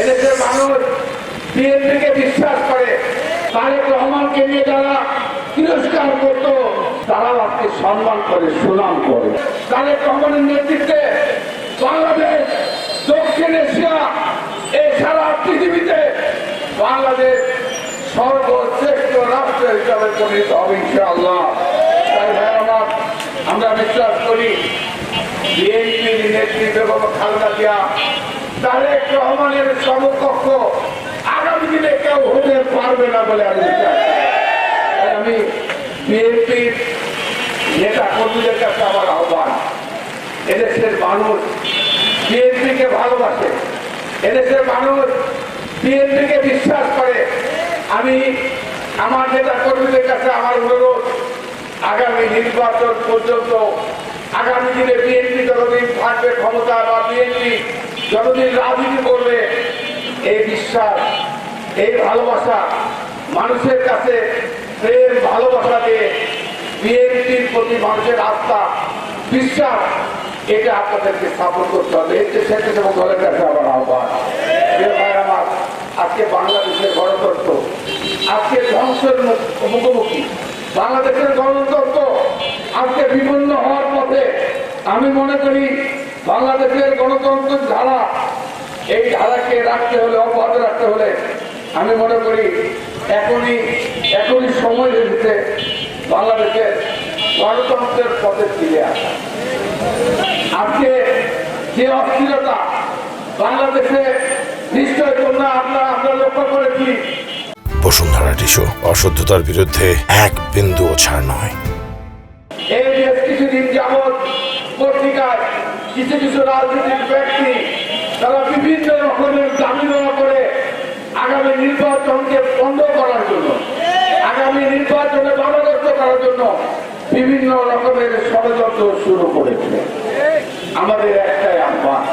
এদেশের মানুষ বিএনপিকে বিশ্বাস করে। তারেক রহমানকে নিয়ে যারা তিরস্কার করতো তারাও আজকে সম্মান করে, সুনাম করে। তারেক রহমানের নেতৃত্বে বাংলাদেশ, দক্ষিণ এশিয়া, এই সারা পৃথিবীতে বাংলাদেশ সর্বশ্রেষ্ঠ রাষ্ট্র হিসাবে পরিণত হবে ইনশাআল্লাহ। তাই ভাই আমার, আমরা বিশ্বাস করি বিএনপির নেত্রী বেগম খালেদা জিয়া তারেক রহমানের সমকক্ষ আগামী দিনে কেউ হতে পারবে না বলে আমি বিশ্বাস করি। আমি বিএনপির নেতা কর্মীদের কাছে আমার আহ্বান, এদেশের মানুষ বিএনপিকে ভালোবাসে, এদেশের মানুষ বিএনপিকে বিশ্বাস করে। আমি আমার নেতা কর্মীদের কাছে আমার অনুরোধ, আগামী নির্বাচন পর্যন্ত, আগামী দিনে বিএনপি যতদিন থাকবে ক্ষমতা বা বিএনপি যতদিন রাজনীতি করবে, এই বিশ্বাস, এই ভালোবাসা, মানুষের কাছে প্রেম ভালোবাসা দিয়ে বিএনপির প্রতি মানুষের আস্থা, বিশ্বাস, এটা আপনাদেরকে স্থাপন করতে হবে। এতে স্বেচ্ছাসেবক দলের কাছে আমার আহ্বান। আমার আজকে বাংলাদেশের গণতন্ত্র আজকে ধ্বংসের মুখোমুখি, বাংলাদেশের গণতন্ত্র আজকে বিপন্ন হওয়ার পথে। আমি মনে করি বাংলাদেশের গণতন্ত্রের ধারা, এই ধারাকে রাখতে হলে, অব্যাহত রাখতে হলে আমি মনে করি এখনই সময় এসেছে বাংলাদেশের গণতন্ত্রের পথে ফিরে আসা। আজকে যে অস্থিরতা বাংলাদেশে নিশ্চয় তোমরা আমরা লক্ষ্য করেছি। বসুন্ধরা টিস্যু অশুদ্ধতার বিরুদ্ধে এক বিন্দুও ছাড় নয়। এই বেশ কিছুদিন যাবৎ পত্রিকায় কিছু কিছু রাজনৈতিক ব্যক্তি তারা বিভিন্ন রকমের দাবি দেওয়া করে আগামী নির্বাচনকে বন্ধ করার জন্য, আগামী নির্বাচনে বাধাগ্রস্ত করার জন্য বিভিন্ন রকমের ষড়যন্ত্র শুরু করেছে। আমাদের একটাই আহ্বান,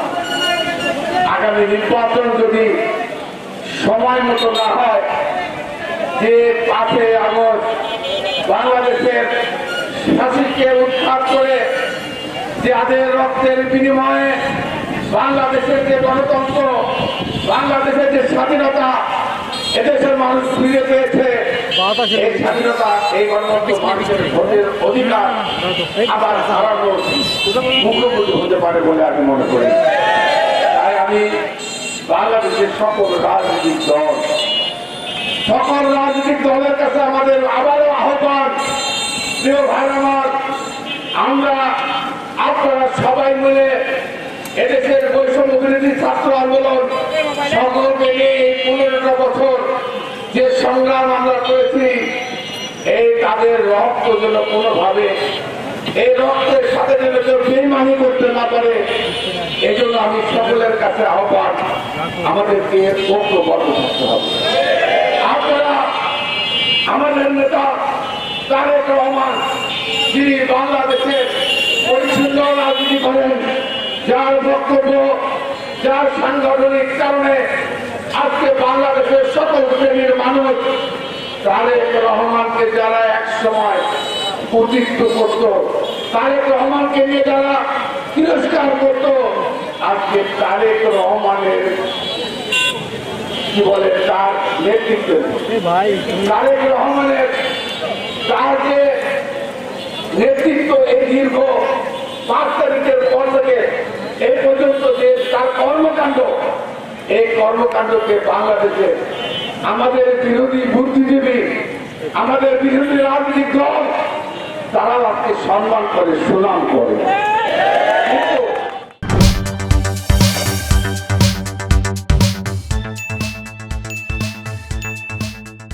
আগামী নির্বাচন যদি সময় মতো না হয়, যে 5 আগস্ট বাংলাদেশের শাসিককে উৎখাত করে যাদের রক্তের বিনিময়ে বাংলাদেশের যে গণতন্ত্র, বাংলাদেশের যে স্বাধীনতা এদেশের মানুষ ফিরে পেয়েছে, এই স্বাধীনতা, এই গণতন্ত্র, মানুষের ভোটের অধিকার আবার হারানোর মুখোমুখি হতে পারে বলে আমি মনে করি। তাই আমি বাংলাদেশের সকল রাজনৈতিক দলের কাছে আমাদের আবারও আহ্বান, প্রিয় ভাই আমার, আমরা আপনারা সবাই মিলে এদেশের বৈষম্য বিরোধী ছাত্র আন্দোলন সকলকে নিয়ে 15টা বছর যে সংগ্রাম আমরা করেছি, এই তাদের রক্ত যেন কোনোভাবে এই রক্তের সাথে যেন কেউ বেইমানি করতে না পারে, এই জন্য আমি সকলের কাছে আহ্বান, আমাদেরকে ঐক্যবদ্ধ থাকতে হবে। আপনারা আমাদের নেতা তারেক রহমান, যিনি বাংলাদেশের পরিচ্ছন্ন রাজনীতি করেন, যার বক্তব্য, যার সাংগঠনিক কারণে আজকে বাংলাদেশের সকল শ্রেণীর মানুষ তারেক রহমানকে যারা এক সময় প্রতিষ্ঠিত করত, তারেক রহমানকে নিয়ে যারা তিরস্কার করত, আজকে তারেক রহমানের কি বলে তার নেতৃত্বে, তারেক রহমানের তার যে নেতৃত্ব, এই দীর্ঘ 5 তারিখের পর থেকে এই পর্যন্ত যে তার কর্মকাণ্ড, এই কর্মকাণ্ডকে বাংলাদেশে আমাদের বিরোধী বুদ্ধিজীবী, আমাদের বিরোধী রাজনৈতিক দল তারাও আজকে সম্মান করে, সুনাম করে।